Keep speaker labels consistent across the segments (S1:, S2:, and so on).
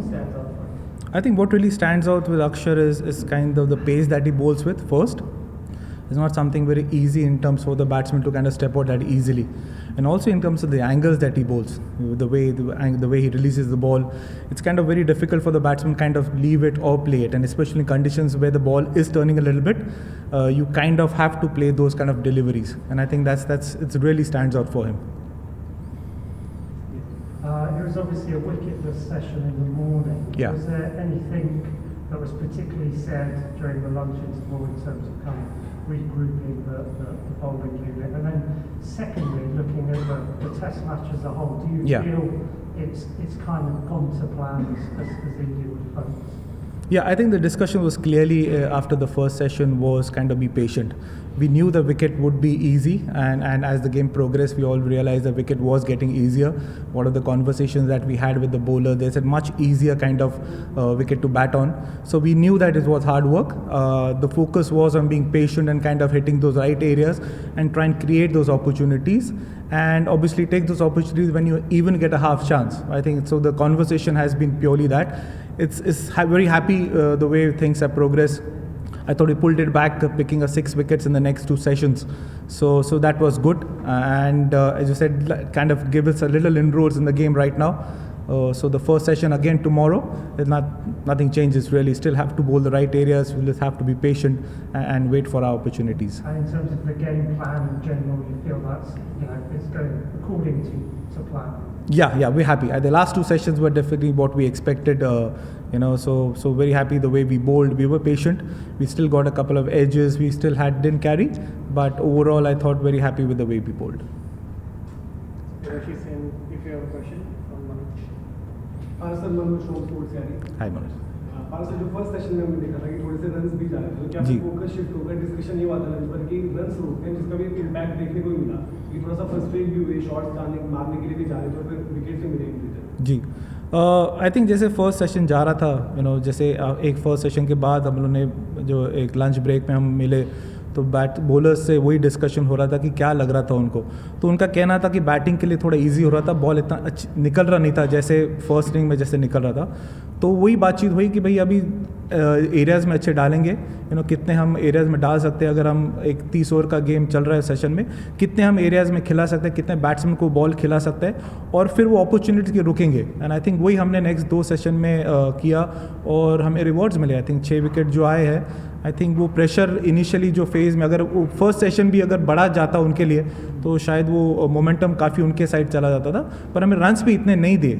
S1: stands out for you?
S2: I think what really stands out with Akshar is kind of the pace that he bowls with first. It's not something very easy in terms for the batsman to kind of step out that easily. And also in terms of the angles that he bowls, the way he releases the ball, it's kind of very difficult for the batsman kind of leave it or play it. And especially in conditions where the ball is turning a little bit, you kind of have to play those kind of deliveries. And I think it really stands out for him.
S1: There was obviously a wicketless session in the morning.
S2: Yeah.
S1: Was there anything that was particularly said during the lunch interval in terms of kind of regrouping the bowling unit? And then secondly, looking at the test match as a whole, do you feel it's kind of gone to plan as India would hope?
S2: Yeah, I think the discussion was clearly after the first session was kind of be patient. We knew the wicket would be easy, and as the game progressed, we all realized the wicket was getting easier. One of the conversations that we had with the bowler, they said much easier kind of wicket to bat on. So we knew that it was hard work. The focus was on being patient and kind of hitting those right areas and try and create those opportunities. And obviously take those opportunities when you even get a half chance. I think so. The conversation has been purely that. It's very happy the way things have progressed. I thought he pulled it back, picking 6 wickets in the next 2 sessions. So that was good. And as you said, kind of give us a little inroads in the game right now. So the first session again tomorrow, nothing changes really. Still have to bowl the right areas. We'll just have to be patient and wait for our opportunities.
S1: And in terms of the game plan in general, you feel that's it's going according to plan?
S2: Yeah, we're happy. The last 2 sessions were definitely what we expected. So very happy the way we bowled. We were patient. We still got a couple of edges. We still didn't carry, but overall I thought very happy with the way we bowled.
S3: If you have a question from Manoj. Sir, Manoj from Sports Gallery.
S2: Hi Manoj.
S3: पारस जो first session में हमने देखा था कि थोड़े से runs भी जा रहे थे, तो क्या फोकस शिफ्ट होगा? डिस्कशन ये हुआ था लंच पर कि रन्स रोकते हैं, जिसका भी इम्पैक्ट देखने को मिला कि थोड़ा सा फ्रस्ट्रेट भी हुए, शॉट्स मारने के लिए भी जा रहे थे और फिर विकेट से मिले
S2: जी। आई थिंक जैसे फर्स्ट सेशन जा रहा था, जैसे एक फर्स्ट सेशन के बाद हम लोगों ने जो एक लंच ब्रेक में हम मिले तो बॉलर्स से वही डिस्कशन हो रहा था कि क्या लग रहा था उनको। तो उनका कहना था कि बैटिंग के लिए थोड़ा इजी हो रहा था, बॉल इतना निकल रहा नहीं था जैसे फर्स्ट इनिंग में जैसे निकल रहा था। तो वही बातचीत हुई कि भाई अभी एरियाज़ में अच्छे डालेंगे, कितने हम एरियाज़ में डाल सकते हैं। अगर हम एक 30 ओवर का गेम चल रहा है सेशन में, कितने हम एरियाज़ में खिला सकते हैं, कितने बैट्समैन को बॉल खिला सकते हैं, और फिर वो अपॉर्चुनिटी के रुकेंगे। एंड आई थिंक वही हमने नेक्स्ट 2 सेशन में किया और हमें रिवॉर्ड्स मिले। आई थिंक 6 विकेट जो आए हैं, आई थिंक वो प्रेशर इनिशियली जो फेज़ में अगर वो फर्स्ट सेशन भी अगर बढ़ा जाता उनके लिए तो शायद वो मोमेंटम काफ़ी उनके साइड चला जाता था। पर हमें रन्स भी इतने नहीं दिए,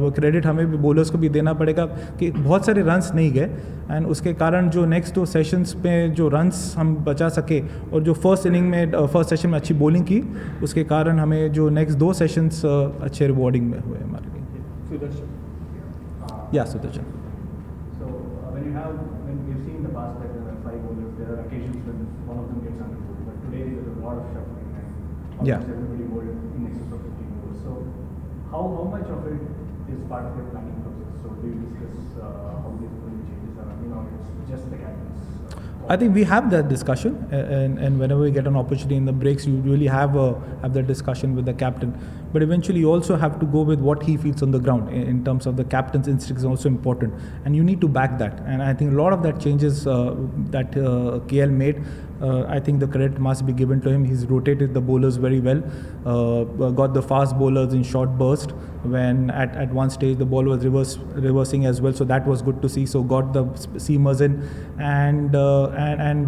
S2: वो क्रेडिट हमें भी बॉलर्स को भी देना पड़ेगा कि बहुत सारे रन्स नहीं गए, एंड उसके कारण जो नेक्स्ट 2 सेशंस में जो रन्स हम बचा सके और जो फर्स्ट इनिंग में फर्स्ट सेशन में अच्छी बॉलिंग की, उसके कारण हमें जो नेक्स्ट 2 सेशंस अच्छे रिवॉर्डिंग में हुए हमारे लिए। सुदर्शन। या Sudarshan.
S4: When we've seen in the past that there are 5 bowlers, there are occasions when one of them gets underbowled, but today there's a lot of shuffling and almost everybody bowled in excess of 15 overs. So how much of it is part of your planning process? So do you discuss how these bowling changes are running, or it's just the captains?
S2: I think we have that discussion, and whenever we get an opportunity in the breaks, you really have that discussion with the captain. But eventually, you also have to go with what he feels on the ground. In terms of the captain's instinct is also important, and you need to back that. And I think a lot of that changes that KL made, I think the credit must be given to him. He's rotated the bowlers very well, got the fast bowlers in short burst. When at one stage the ball was reversing as well, so that was good to see. So got the seamers in, and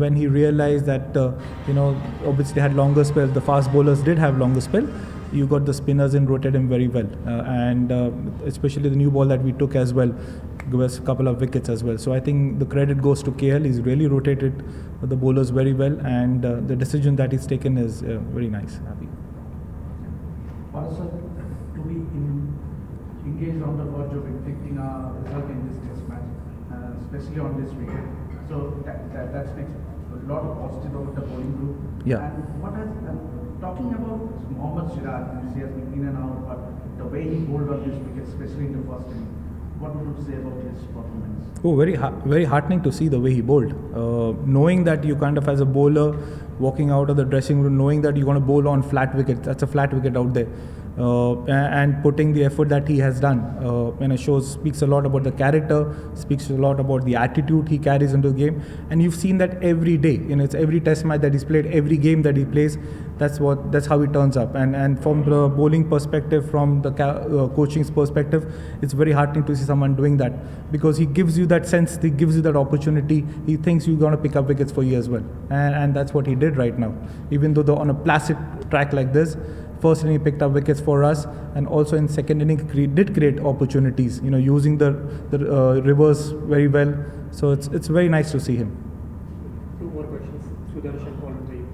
S2: when he realized that obviously they had longer spells, the fast bowlers did have longer spell. You got the spinners in, rotated him very well, and especially the new ball that we took as well, give us a couple of wickets as well. So I think the credit goes to KL. He's really rotated the bowlers very well, and the decision that he's taken is very nice. Happy.
S5: Also, to be engaged on the verge of inflicting a result in this test match, especially on this wicket. So that makes a lot of positive about the bowling group.
S2: Yeah.
S5: And what has talking about Mohammad Siraj, he has been in and out, but the way he bowled on this wicket, especially in the first inning, what would you say about his performance?
S2: Oh, very heartening to see the way he bowled. Knowing that you kind of as a bowler walking out of the dressing room, knowing that you're going to bowl on flat wicket, that's a flat wicket out there. and putting the effort that he has done. Speaks a lot about the character, speaks a lot about the attitude he carries into the game, and you've seen that every day. It's every test match that he's played, every game that he plays. That's how he turns up. And from the bowling perspective, from the coaching's perspective, it's very heartening to see someone doing that, because he gives you that sense, he gives you that opportunity. He thinks you're going to pick up wickets for you as well, and that's what he did right now. Even though on a placid track like this, first inning he picked up wickets for us, and also in second inning did create opportunities, using the reverse very well. So it's very nice to see him.
S6: Two more questions. Sudarshan already.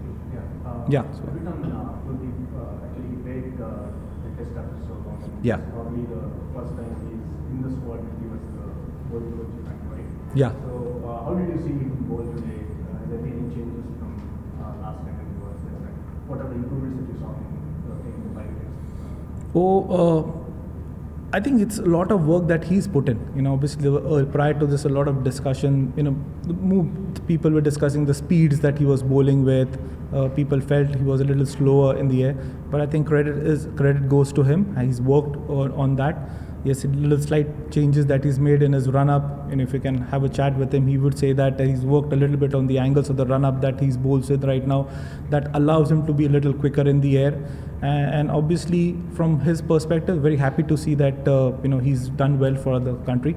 S2: Yeah.
S4: Every time Kuldeep actually played the test after so long.
S2: Yeah.
S4: It's probably the first time he's in the squad and he was the bowling coach, right?
S2: Yeah.
S4: So how did you see him bowl today? Has there been any changes from last time when he was there? What are the improvements that you saw in taking the 5 wickets?
S2: I think it's a lot of work that he's put in. Obviously, prior to this, a lot of discussion. People were discussing the speeds that he was bowling with. People felt he was a little slower in the air, but I think credit goes to him. He's worked on that. Yes, little slight changes that he's made in his run-up. If you can have a chat with him, he would say that he's worked a little bit on the angles of the run-up that he's bowls with right now. That allows him to be a little quicker in the air. And obviously, from his perspective, very happy to see that he's done well for the country.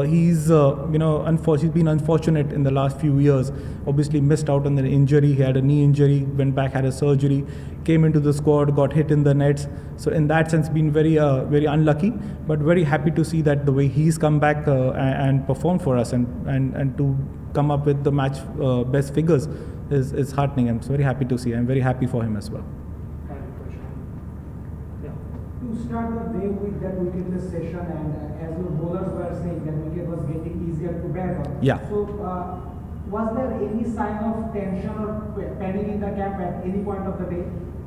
S2: He's been unfortunate in the last few years. Obviously missed out on the injury. He had a knee injury, went back, had a surgery, came into the squad, got hit in the nets. So in that sense, been very unlucky. But very happy to see that the way he's come back and performed for us, and to come up with the match best figures is heartening. I'm very happy to see. I'm very happy for him as well.
S6: Final question. Yeah.
S7: To start the day with that wicketless session, and as your bowlers were saying, that wicket was getting easier to bat on.
S2: Yeah.
S7: So, was there any sign of tension or panic in the camp at any point of the day?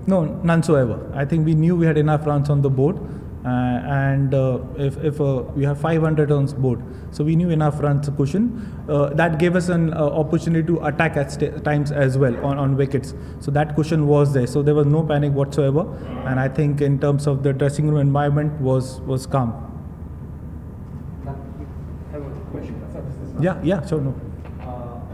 S2: No, none so ever. I think we knew we had enough runs on the board, and if we have 500 runs board, so we knew enough runs to cushion. That gave us an opportunity to attack at times as well on wickets. So that cushion was there. So there was no panic whatsoever, and I think in terms of the dressing room environment was calm.
S6: I have a question.
S2: Yeah, sure, no.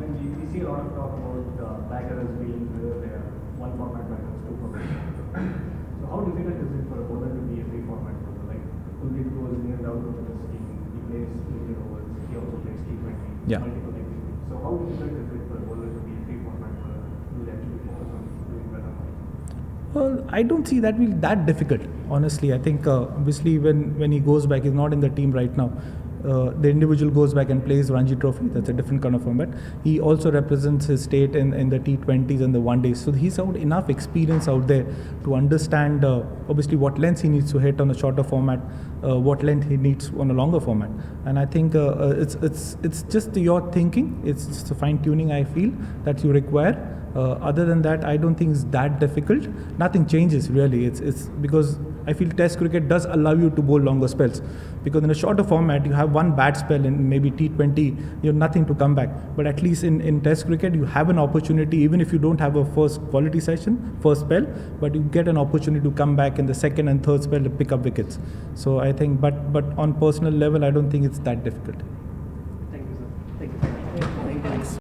S4: We see a lot of talk about batters being whether they are one format batters, two format batters. So how difficult is it for a bowler to be a three format bowler? Like Kuldeep goes in and out of the team, he plays limited overs, he also plays T20,
S2: Yeah.
S4: multiple activities. So how difficult is it for a bowler to be a three format bowler who will actually focus on doing better?
S2: Well, I don't see that will that difficult. Honestly, I think obviously when he goes back, he's not in the team right now. The individual goes back and plays Ranji Trophy. That's a different kind of format. He also represents his state in the T20s and the one days. So he's got enough experience out there to understand obviously what lengths he needs to hit on a shorter format, what length he needs on a longer format. And I think it's just your thinking. It's just a fine tuning I feel that you require. Other than that, I don't think it's that difficult. Nothing changes really. It's because I feel Test cricket does allow you to bowl longer spells, because in a shorter format you have one bad spell in maybe T20, you have nothing to come back. But at least in Test cricket you have an opportunity, even if you don't have a first quality first spell, but you get an opportunity to come back in the second and third spell to pick up wickets. So I think, but on personal level, I don't think it's that difficult.